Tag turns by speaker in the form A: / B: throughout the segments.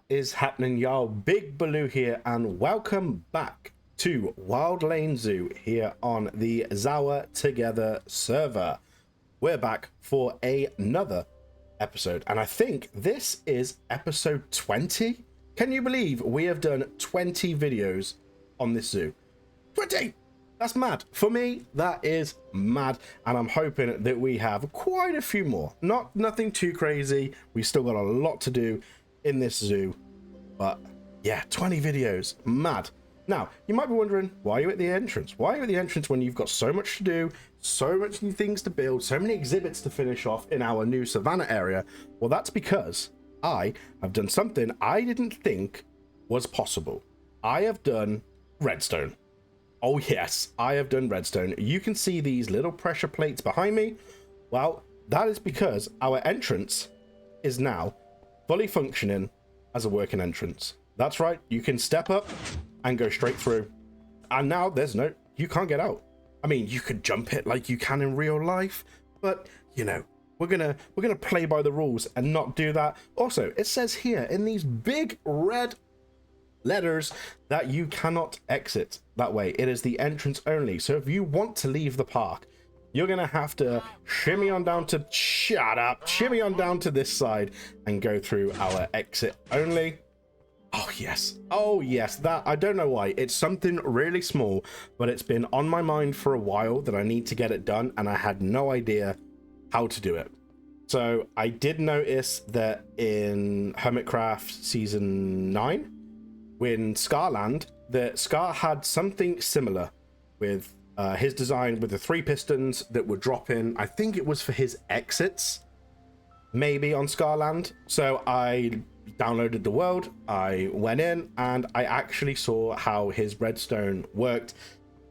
A: is happening, y'all? Big Bhalu here, and welcome back to Wild Lane Zoo here on the ZAWA Together server. We're back for another episode, and I think this is episode 20. Can you believe we have done 20 videos on this zoo? 20! That's mad. For me, that is mad, and I'm hoping that we have quite a few more. Nothing too crazy. We've still got a lot to do in this zoo, but yeah, 20 videos, mad. Now, you might be wondering, why are you at the entrance? Why are you at the entrance when you've got so much to do, so much new things to build, so many exhibits to finish off in our new Savanna area? Well, that's because I have done something I didn't think was possible. I have done redstone. Oh yes, I have done redstone. You can see these little pressure plates behind me. Well, that is because our entrance is now fully functioning as a working entrance. That's right, you can step up and go straight through, and now you can't get out. I mean, you could jump it like you can in real life, but you know, we're gonna play by the rules and not do that. Also, it says here in these big red letters that you cannot exit that way. It is the entrance only. So if you want to leave the park, you're gonna have to shimmy on down to shimmy on down to this side and go through our exit only. Oh yes, that, I don't know why, it's something really small, but it's been on my mind for a while that I need to get it done, and I had no idea how to do it. So I did notice that in Hermitcraft season 9, when Scarland, that Scar had something similar with his design with the 3 pistons that would drop in. I think it was for his exits, maybe on Scarland. So I downloaded the world, I went in, and I actually saw how his redstone worked,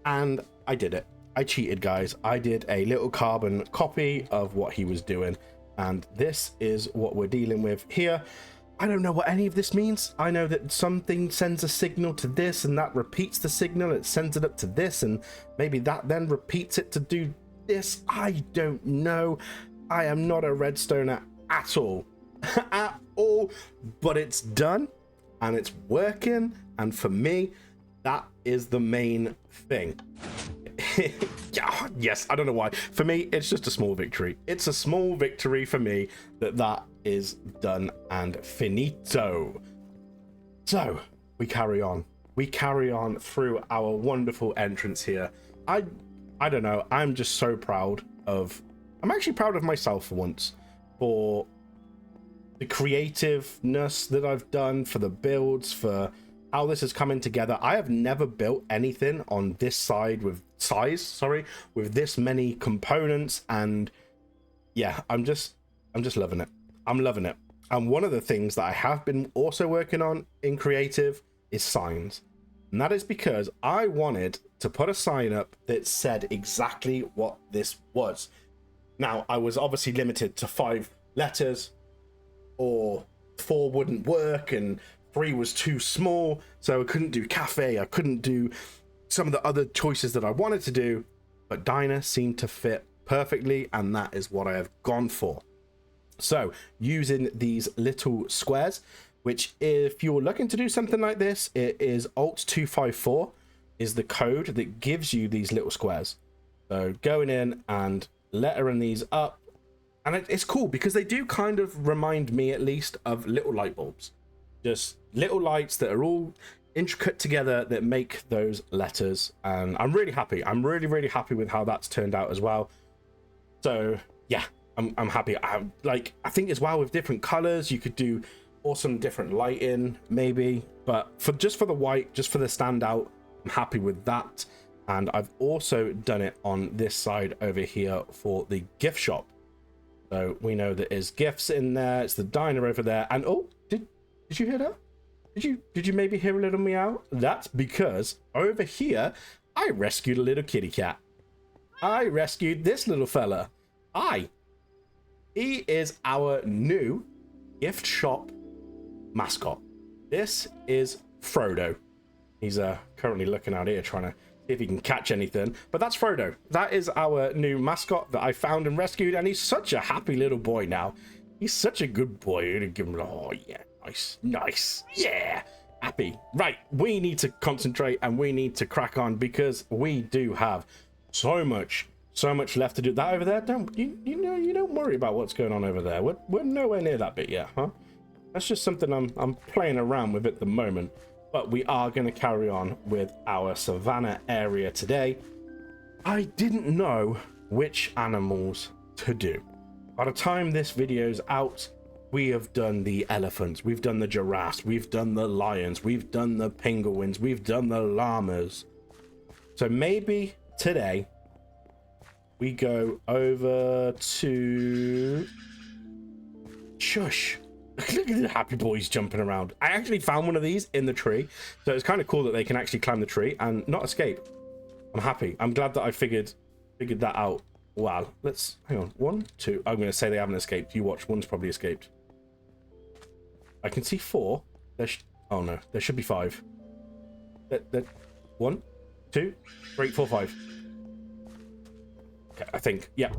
A: and I did it. I cheated, guys. I did a little carbon copy of what he was doing, and this is what we're dealing with here. I don't know what any of this means. I know that something sends a signal to this, and that repeats the signal, it sends it up to this, and maybe that then repeats it to do this. I don't know. I am not a redstoner at all. At all, but it's done and it's working, and for me, that is the main thing. Yeah, yes, I don't know why. For me, it's just a small victory. It's a small victory for me that is done and finito. So we carry on through our wonderful entrance here. I don't know, I'm just so proud of, I'm actually proud of myself for once, for the creativeness that I've done, for the builds, for how this is coming together. I have never built anything on this side with this many components, and yeah, I'm just loving it. I'm loving it. And one of the things that I have been also working on in creative is signs, and that is because I wanted to put a sign up that said exactly what this was. Now, I was obviously limited to 5 letters, or 4 wouldn't work, and 3 was too small, so I couldn't do cafe, I couldn't do some of the other choices that I wanted to do, but diner seemed to fit perfectly, and that is what I have gone for. So using these little squares, which if you're looking to do something like this, it is Alt 254 is the code that gives you these little squares. So going in and lettering these up, and it's cool because they do kind of remind me, at least, of little light bulbs. Just little lights that are all intricate together that make those letters. And I'm really happy. I'm really happy with how that's turned out as well. So yeah, I'm happy. I think as well, with different colors, you could do awesome different lighting maybe. But just for the white, just for the standout, I'm happy with that. And I've also done it on this side over here for the gift shop. So we know that there's gifts in there. It's the diner over there. And oh, did you hear that? Did you maybe hear a little meow? That's because over here I rescued a little kitty cat. I rescued this little fella. He is our new gift shop mascot. This is Frodo. He's currently looking out here trying to see if he can catch anything, but that's Frodo. That is our new mascot that I found and rescued, and he's such a happy little boy now. He's such a good boy. Oh yeah, Nice, nice. Yeah, happy. Right, we need to concentrate and we need to crack on because we do have so much left to do. That over there, you don't worry about what's going on over there. We're nowhere near that bit yet, huh? That's just something I'm playing around with at the moment. But we are going to carry on with our Savanna area today. I didn't know which animals to do. By the time this video's out, we have done the elephants, we've done the giraffes, we've done the lions, we've done the penguins, we've done the llamas. So maybe today we go over to... Shush. Look at the happy boys jumping around. I actually found one of these in the tree. So it's kind of cool that they can actually climb the tree and not escape. I'm happy. I'm glad that I figured that out. Wow. Let's hang on. 1, 2. I'm going to say they haven't escaped. You watch. One's probably escaped. I can see 4. Oh no, there should be 5. 1, 2, 3, 4, 5. Okay, I think. Yeah.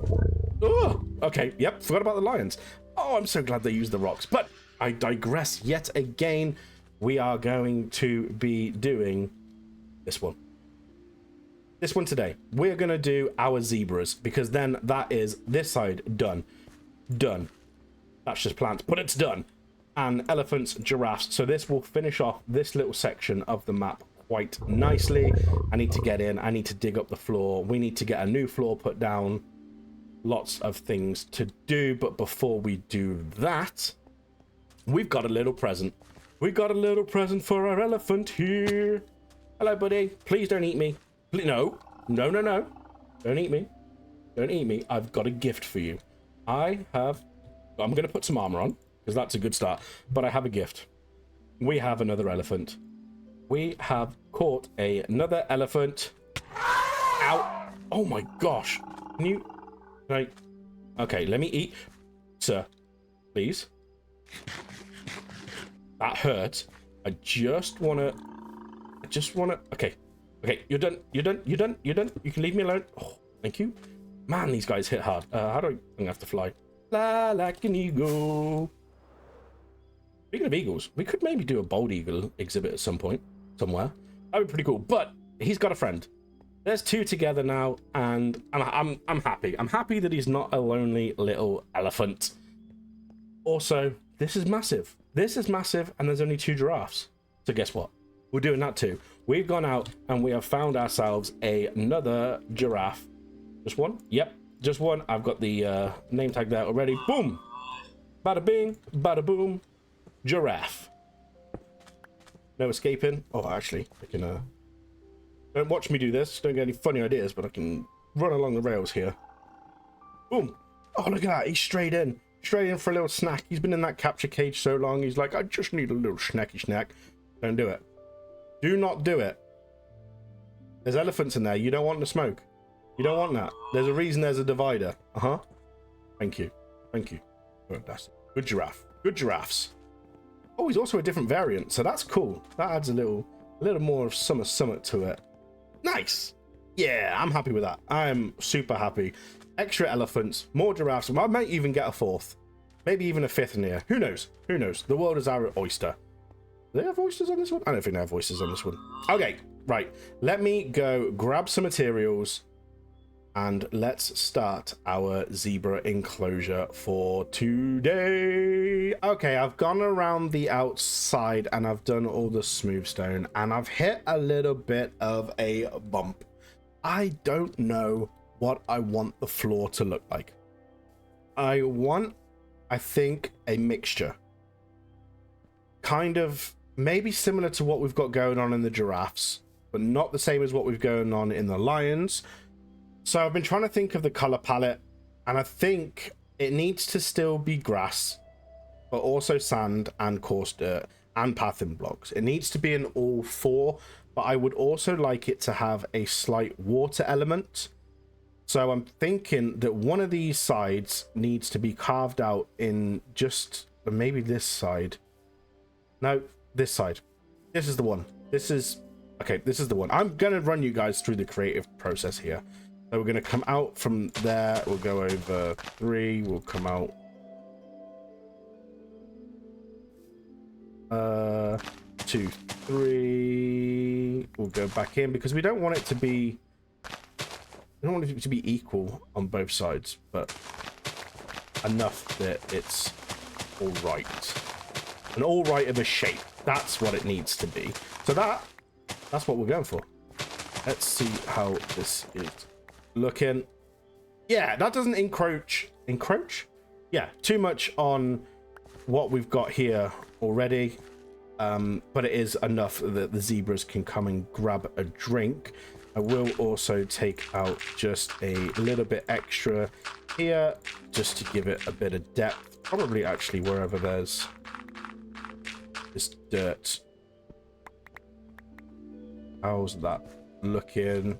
A: Oh, okay. Yep. Forgot about the lions. Oh, I'm so glad they used the rocks. But I digress yet again. We are going to be doing this one. This one today. We're going to do our zebras because then that is this side done. Done. That's just plants, but it's done. And elephants, giraffes. So this will finish off this little section of the map quite nicely. I need to get in. I need to dig up the floor. We need to get a new floor put down. Lots of things to do, but before we do that, we've got a little present. We got a little present for our elephant here. Hello, buddy. Please don't eat me. Please, no. Don't eat me. Don't eat me. I've got a gift for you. I'm going to put some armor on because that's a good start, but I have a gift. We have another elephant. We have caught another elephant. Ow. Oh my gosh. Can you... Right. Okay, let me eat. Sir, please. That hurts. I just wanna... Okay. Okay, you're done. You're done. You can leave me alone. Oh, thank you. Man, these guys hit hard. How do I'm gonna have to fly. Fly like an eagle. Speaking of eagles, we could maybe do a bald eagle exhibit at some point. Somewhere. That would be pretty cool. But he's got a friend. There's 2 together now, and I'm happy. I'm happy that he's not a lonely little elephant. Also, this is massive. This is massive, and there's only 2 giraffes. So guess what? We're doing that too. We've gone out, and we have found ourselves another giraffe. Just one? Yep, just one. I've got the name tag there already. Boom! Bada bing, bada boom. Giraffe. No escaping. Oh, actually, I can... Don't watch me do this. Don't get any funny ideas, but I can run along the rails here. Boom. Oh, look at that. He's straight in. Straight in for a little snack. He's been in that capture cage so long. He's like, I just need a little snacky snack. Don't do it. Do not do it. There's elephants in there. You don't want the smoke. You don't want that. There's a reason there's a divider. Uh-huh. Thank you. Thank you. Fantastic. Good giraffe. Good giraffes. Oh, he's also a different variant, so that's cool. That adds a little more of summer summit to it. Nice. Yeah, I'm happy with that. I'm super happy. Extra elephants, more giraffes. I might even get a 4th. Maybe even a 5th in here. Who knows? Who knows? The world is our oyster. Do they have oysters on this one? I don't think they have oysters on this one. Okay, right. Let me go grab some materials and let's start our zebra enclosure for today. Okay, I've gone around the outside and I've done all the smooth stone and I've hit a little bit of a bump. I don't know what I want the floor to look like. I think, a mixture. Kind of maybe similar to what we've got going on in the giraffes, but not the same as what we've going on in the lions. So I've been trying to think of the color palette, and I think it needs to still be grass, but also sand and coarse dirt and pathing blocks. It needs to be in all 4, but I would also like it to have a slight water element. So I'm thinking that one of these sides needs to be carved out in just maybe this side. No, this side. This is the one. This is the one. I'm going to run you guys through the creative process here. So we're going to come out from there. We'll go over 3. We'll come out. 2, 3. We'll go back in because we don't want it to be. We don't want it to be equal on both sides, but enough that it's all right. An all right of a shape. That's what it needs to be. So that's what we're going for. Let's see how this is looking. Yeah, that doesn't encroach. Yeah, too much on what we've got here already. But it is enough that the zebras can come and grab a drink. I will also take out just a little bit extra here just to give it a bit of depth. Probably actually wherever there's this dirt. How's that looking?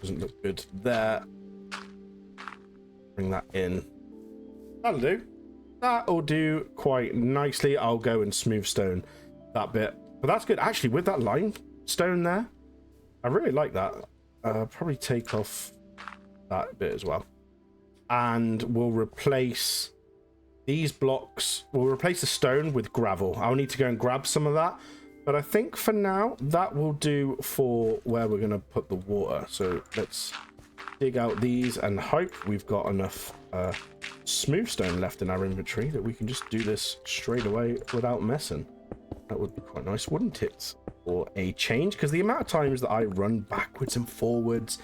A: Doesn't look good there. Bring that in. That'll do. That'll do quite nicely. I'll go and smooth stone that bit. But that's good. Actually, with that limestone there, I really like that. Probably take off that bit as well. And we'll replace these blocks. We'll replace the stone with gravel. I'll need to go and grab some of that. But I think for now, that will do for where we're going to put the water. So let's dig out these and hope we've got enough smooth stone left in our inventory that we can just do this straight away without messing. That would be quite nice, wouldn't it? For a change, because the amount of times that I run backwards and forwards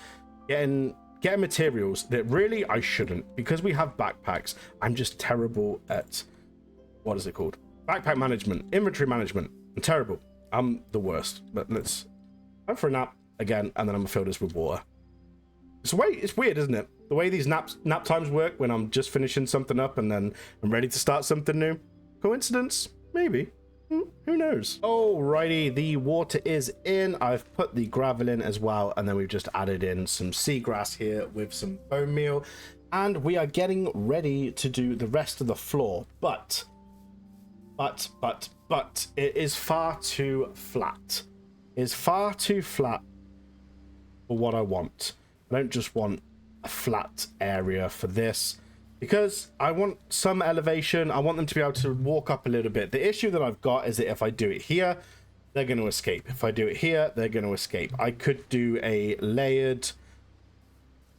A: getting materials that really I shouldn't, because we have backpacks. I'm just terrible at, what is it called? Backpack management, inventory management. I'm terrible. I'm the worst. But let's go for a nap again, and then I'm gonna fill this with water. It's weird, isn't it? The way these nap times work when I'm just finishing something up and then I'm ready to start something new. Coincidence? Maybe. Who knows? Alrighty, the water is in. I've put the gravel in as well, and then we've just added in some seagrass here with some bone meal, and we are getting ready to do the rest of the floor. But it is far too flat. It's far too flat for what I want. I don't just want a flat area for this, because I want some elevation. I want them to be able to walk up a little bit. The issue that I've got is that if I do it here, they're going to escape. If I do it here, they're going to escape. I could do a layered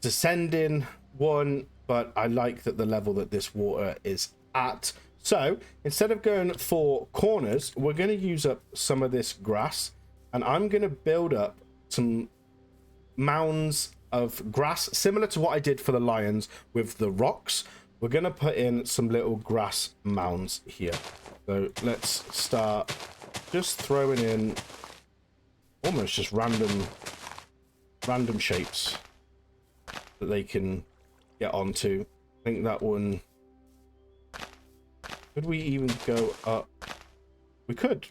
A: descending one, but I like that the level that this water is at. So instead of going for corners, we're going to use up some of this grass, and I'm going to build up some mounds of grass similar to what I did for the lions with the rocks. We're going to put in some little grass mounds here. So let's start just throwing in almost just random shapes that they can get onto. I think that one, could we even go up? We could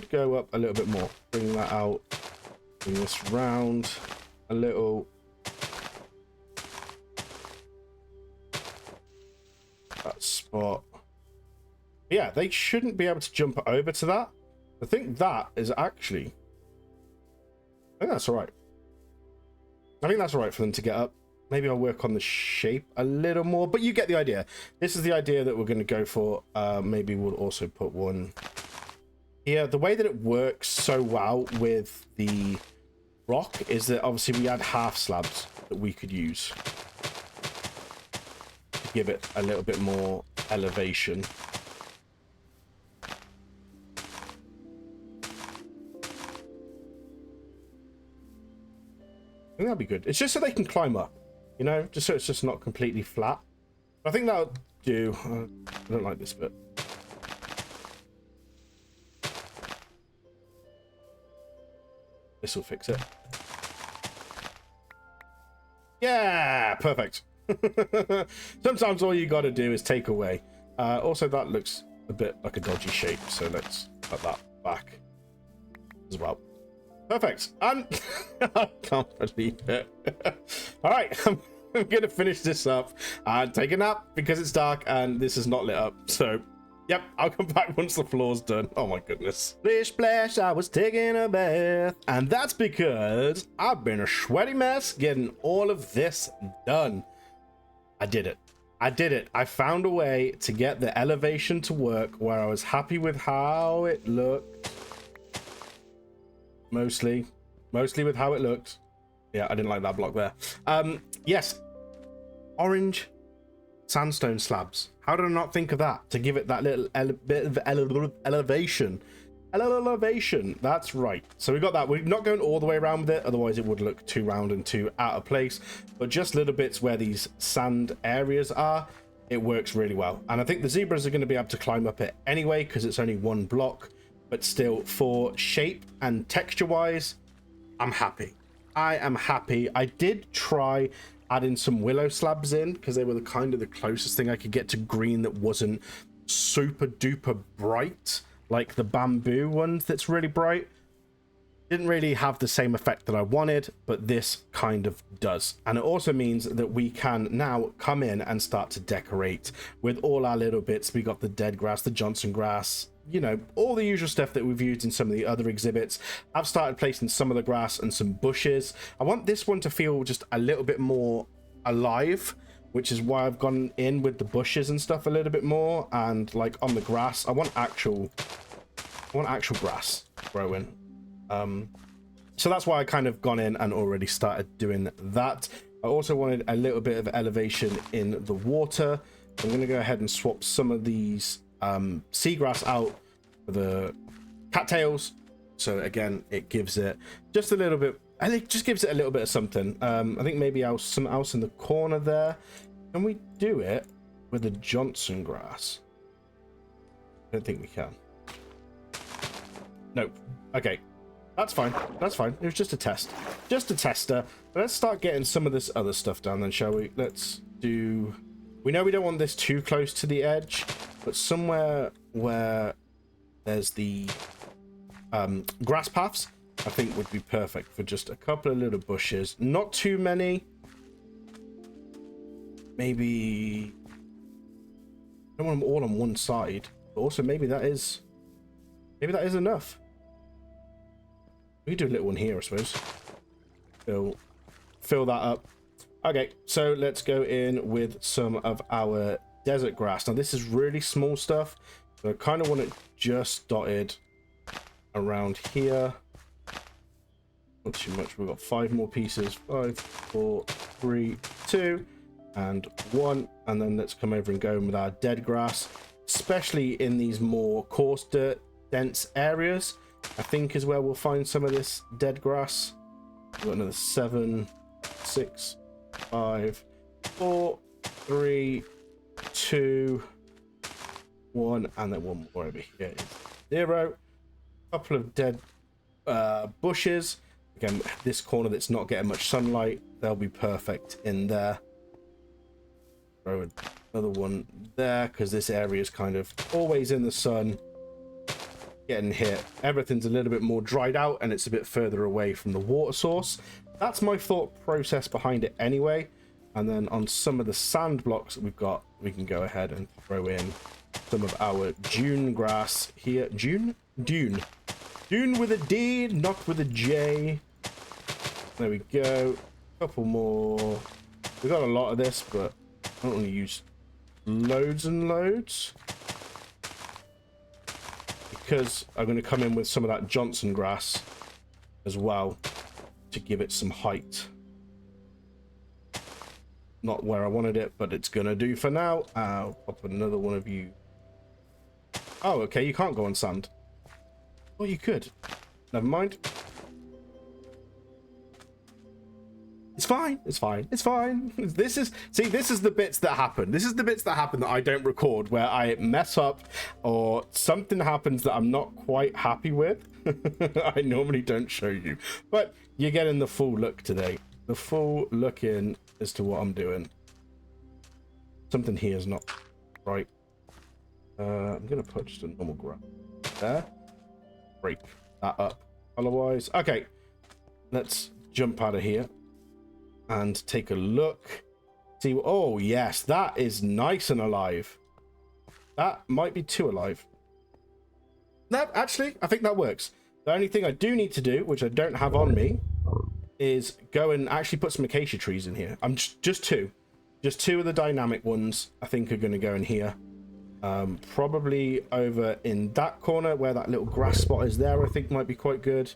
A: go up a little bit more. Bring that out, bring this round a little. That spot. Yeah, they shouldn't be able to jump over to that. I think that is actually, I think that's all right. I think that's all right for them to get up. Maybe I'll work on the shape a little more, but you get the idea. This is the idea that we're going to go for. Maybe we'll also put one here. The way that it works so well with the rock is that obviously we had half slabs that we could use to give it a little bit more elevation. I think that'd be good. It's just so they can climb up, you know, just so it's just not completely flat. I think that'll do. I don't like this bit. This will fix it. Yeah, perfect. Sometimes all you got to do is take away. Also, that looks a bit like a dodgy shape, so let's put that back as well. Perfect. And I can't believe it. All right, I'm going to finish this up and take a nap because it's dark and this is not lit up. So, yep, I'll come back once the floor's done. Oh my goodness. Splish splash, I was taking a bath. And that's because I've been a sweaty mess getting all of this done. I did it. I did it. I found a way to get the elevation to work where I was happy with how it looked. Mostly with how it looked. Yeah, I didn't like that block there. Yes, orange sandstone slabs. How did I not think of that to give it that little bit of elevation? Elevation, that's right. So we got that. We're not going all the way around with it, otherwise it would look too round and too out of place, but just little bits where these sand areas are, it works really well. And I think the zebras are going to be able to climb up it anyway because it's only one block, but still, for shape and texture wise, I'm happy. I am happy. I did try adding some willow slabs in because they were the kind of the closest thing I could get to green that wasn't super duper bright, like the bamboo ones that's really bright. Didn't really have the same effect that I wanted, but this kind of does. And it also means that we can now come in and start to decorate with all our little bits. We got the dead grass, the Johnson grass, you know, all the usual stuff that we've used in some of the other exhibits. I've started placing some of the grass and some bushes. I want this one to feel just a little bit more alive, which is why I've gone in with the bushes and stuff a little bit more. And like on the grass, I want actual grass growing. So that's why I kind of gone in and already started doing that. I also wanted a little bit of elevation in the water. I'm going to go ahead and swap some of these seagrass out for the cattails. So again, it gives it just a little bit, I think just gives it a little bit of something. I think maybe something else in the corner there. Can we do it with the Johnson grass? I don't think we can. Nope. Okay. That's fine. That's fine. It was just a test. Just a tester. But let's start getting some of this other stuff down then, shall we? Let's do... We know we don't want this too close to the edge, but somewhere where there's the grass paths, I think would be perfect for just a couple of little bushes. Not too many. Maybe... I don't want them all on one side. But also maybe that is... Maybe that is enough. We could do a little one here, I suppose. Fill that up. Okay, so let's go in with some of our desert grass. Now, this is really small stuff, so I kind of want it just dotted around here. Not too much. We've got 5 more pieces. 5, 4, 3, 2, and 1. And then let's come over and go in with our dead grass, especially in these more coarse dirt dense areas. I think is where we'll find some of this dead grass. We've got another 7, 6, 5, 4, 3, 2, 1, and then one more over here. 0. Couple of dead bushes. Again, this corner that's not getting much sunlight, they'll be perfect in there. Throw another one there because this area is kind of always in the sun. Getting hit. Everything's a little bit more dried out and it's a bit further away from the water source. That's my thought process behind it anyway. And then on some of the sand blocks that we've got, we can go ahead and throw in some of our dune grass here. Dune with a D, not with a J. There we go. Couple more. We got a lot of this, but I don't want to use loads and loads, because I'm going to come in with some of that Johnson grass as well to give it some height. Not where I wanted it, but it's going to do for now. I'll pop another one of you. Oh, okay, you can't go on sand. Well, you could. Never mind. It's fine. It's fine. It's fine. This is the bits that happen. This is the bits that happen that I don't record, where I mess up or something happens that I'm not quite happy with. I normally don't show you, but you're getting the full look today. The full look in as to what I'm doing. Something here is not right. I'm gonna put just a normal grab there. Break that up. Otherwise, okay. Let's jump out of here and take a look. See, oh yes, that is nice and alive. That might be too alive. No, actually, I think that works. The only thing I do need to do, which I don't have on me, is go and actually put some acacia trees in here. I'm just 2. Just two of the dynamic ones, I think, are going to go in here. Probably over in that corner where that little grass spot is there, I think might be quite good.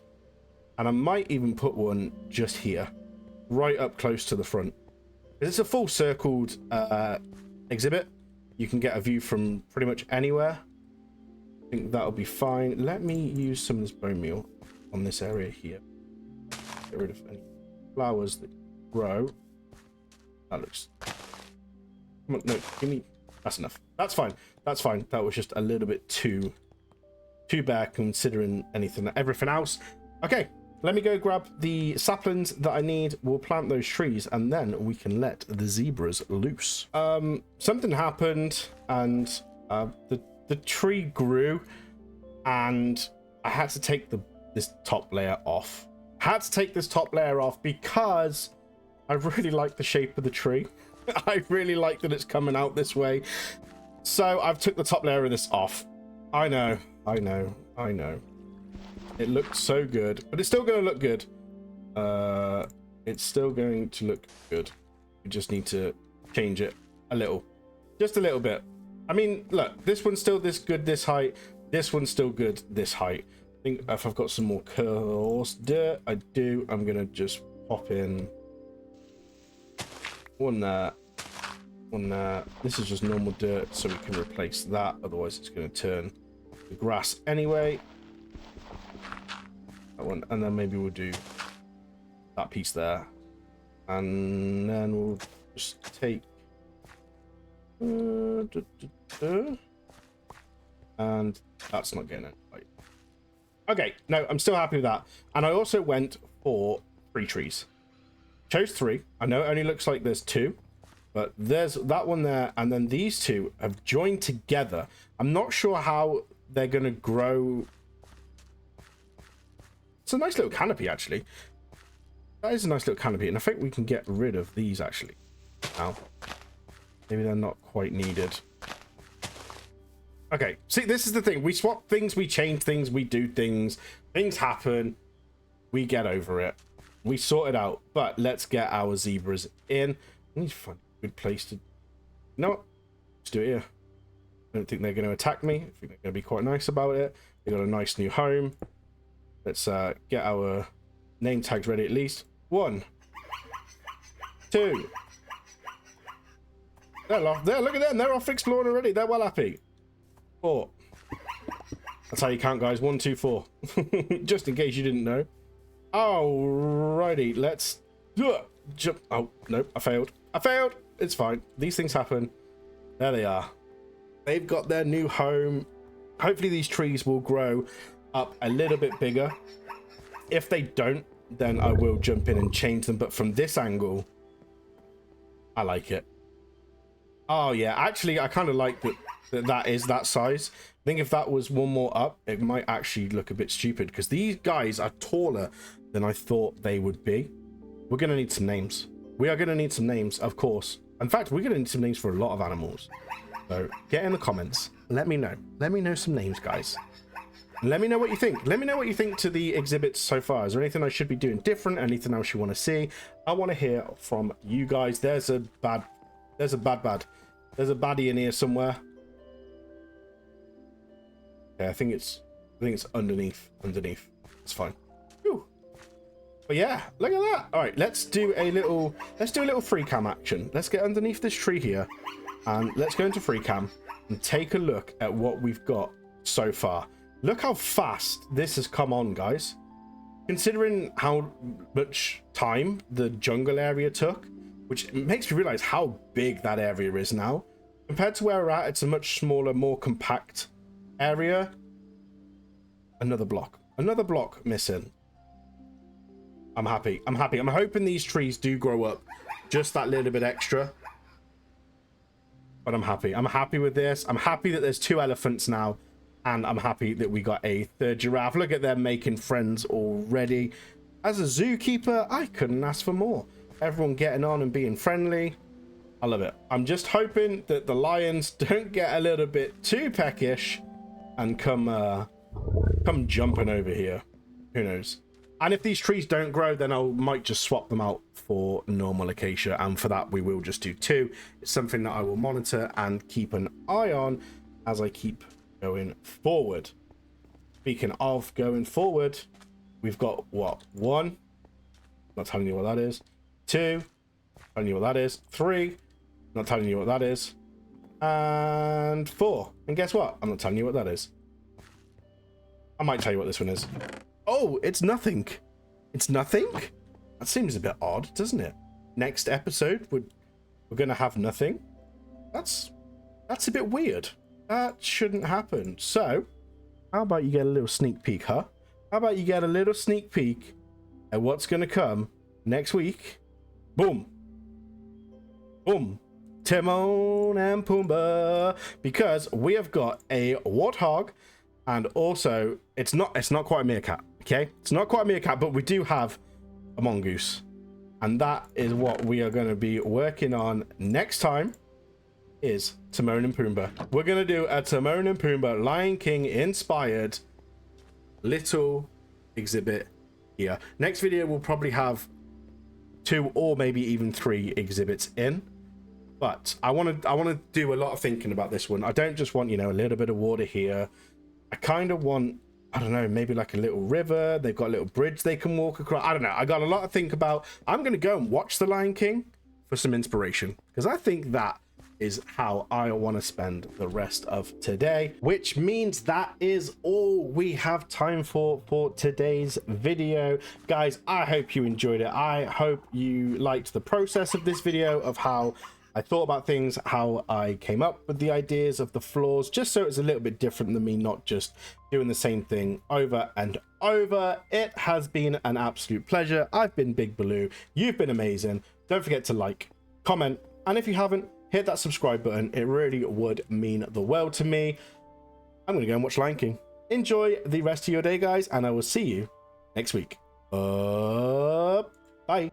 A: And I might even put one just here, right up close to the front. It's a full circled exhibit. You can get a view from pretty much anywhere. I think that'll be fine. Let me use some of this bone meal on this area here. Get rid of any flowers that grow. That looks... Come on, no, give me... That's enough. That's fine. That's fine. That was just a little bit too bad considering everything else. Okay, let me go grab the saplings that I need. We'll plant those trees and then we can let the zebras loose. Something happened and the tree grew and I had to take this top layer off. Had to take this top layer off because I really like the shape of the tree. I really like that it's coming out this way. So I've took the top layer of this off. I know. It looked so good, but it's still going to look good. It's still going to look good. We just need to change it a little. Just a little bit. I mean, look, this one's still this good this height. This one's still good this height. I think if I've got some more coarse dirt, I do. I'm going to just pop in one there. One there. This is just normal dirt, so we can replace that. Otherwise, it's going to turn the grass anyway. That one, and then maybe we'll do that piece there, and then we'll just take and that's not getting it right. Okay, no, I'm still happy with that. And I also went for 3 trees. Chose 3. I know it only looks like there's 2, but there's that one there, and then these 2 have joined together. I'm not sure how they're going to grow. It's a nice little canopy, actually. That is a nice little canopy, and I think we can get rid of these, actually. Now, maybe they're not quite needed. Okay, see, this is the thing. We swap things, we change things, we do things. Things happen. We get over it. We sort it out. But let's get our zebras in. We need to find a good place to... No, let's do it here. I don't think they're going to attack me. I think they're going to be quite nice about it. They got a nice new home. Let's get our name tags ready at least. 1, 2. They're off there. Look at them. They're off exploring already. They're well happy. 4. That's how you count, guys. 1, 2, 4. Just in case you didn't know. Alrighty, let's jump. Oh, nope, I failed. It's fine. These things happen. There they are. They've got their new home. Hopefully these trees will grow up a little bit bigger. If they don't, then I will jump in and change them. But from this angle, I like it. Oh yeah, actually I kind of like that is that size. I think if that was one more up, it might actually look a bit stupid because these guys are taller than I thought they would be. We're going to need some names. We are going to need some names, of course. In fact, we're going to need some names for a lot of animals. So get in the comments. Let me know. Let me know some names, guys. Let me know what you think. Let me know what you think to the exhibits so far. Is there anything I should be doing different? Anything else you want to see? I want to hear from you guys. There's a baddie in here somewhere. Okay, I think it's underneath. It's fine. Whew. But yeah, look at that. All right, let's do a little free cam action. Let's get underneath this tree here, and let's go into free cam and take a look at what we've got so far. Look how fast this has come on, guys. Considering how much time the jungle area took, which makes me realize how big that area is now. Compared to where we're at, it's a much smaller, more compact area. Another block missing. I'm happy. I'm hoping these trees do grow up just that little bit extra. But I'm happy with this. I'm happy that there's 2 elephants now. And I'm happy that we got a 3rd giraffe. Look at them making friends already. As a zookeeper, I couldn't ask for more. Everyone getting on and being friendly. I love it. I'm just hoping that the lions don't get a little bit too peckish and come jumping over here. Who knows? And if these trees don't grow, then I might just swap them out for normal acacia. And for that, we will just do 2. It's something that I will monitor and keep an eye on as I keep going forward. Speaking of going forward, we've got what? 1. Not telling you what that is. 2. Telling you what that is. 3. Not telling you what that is. And 4. And guess what? I'm not telling you what that is. I might tell you what this one is. Oh, it's nothing. It's nothing? That seems a bit odd, doesn't it? Next episode, we're going to have nothing. That's a bit weird. That shouldn't happen. So, how about you get a little sneak peek, huh? How about you get a little sneak peek at what's going to come next week? Boom. Boom. Timon and Pumbaa. Because we have got a warthog. And also, it's not quite a meerkat, okay? It's not quite a meerkat, but we do have a mongoose. And that is what we are going to be working on next time, is Timon and Pumbaa. We're going to do a Timon and Pumbaa Lion King inspired little exhibit here. Next video will probably have 2 or maybe even 3 exhibits in. But I want to do a lot of thinking about this one. I don't just want, you know, a little bit of water here. I kind of want, I don't know, maybe like a little river. They've got a little bridge they can walk across. I don't know. I got a lot to think about. I'm going to go and watch The Lion King for some inspiration, because I think that is how I want to spend the rest of today, which means that is all we have time for today's video. Guys, I hope you enjoyed it. I hope you liked the process of this video, of how I thought about things, how I came up with the ideas of the floors, just so it's a little bit different than me not just doing the same thing over and over. It has been an absolute pleasure. I've been Big Bhalu. You've been amazing. Don't forget to like, comment, and if you haven't, hit that subscribe button. It really would mean the world to me. I'm going to go and watch Lion King. Enjoy the rest of your day, guys, and I will see you next week. Bye.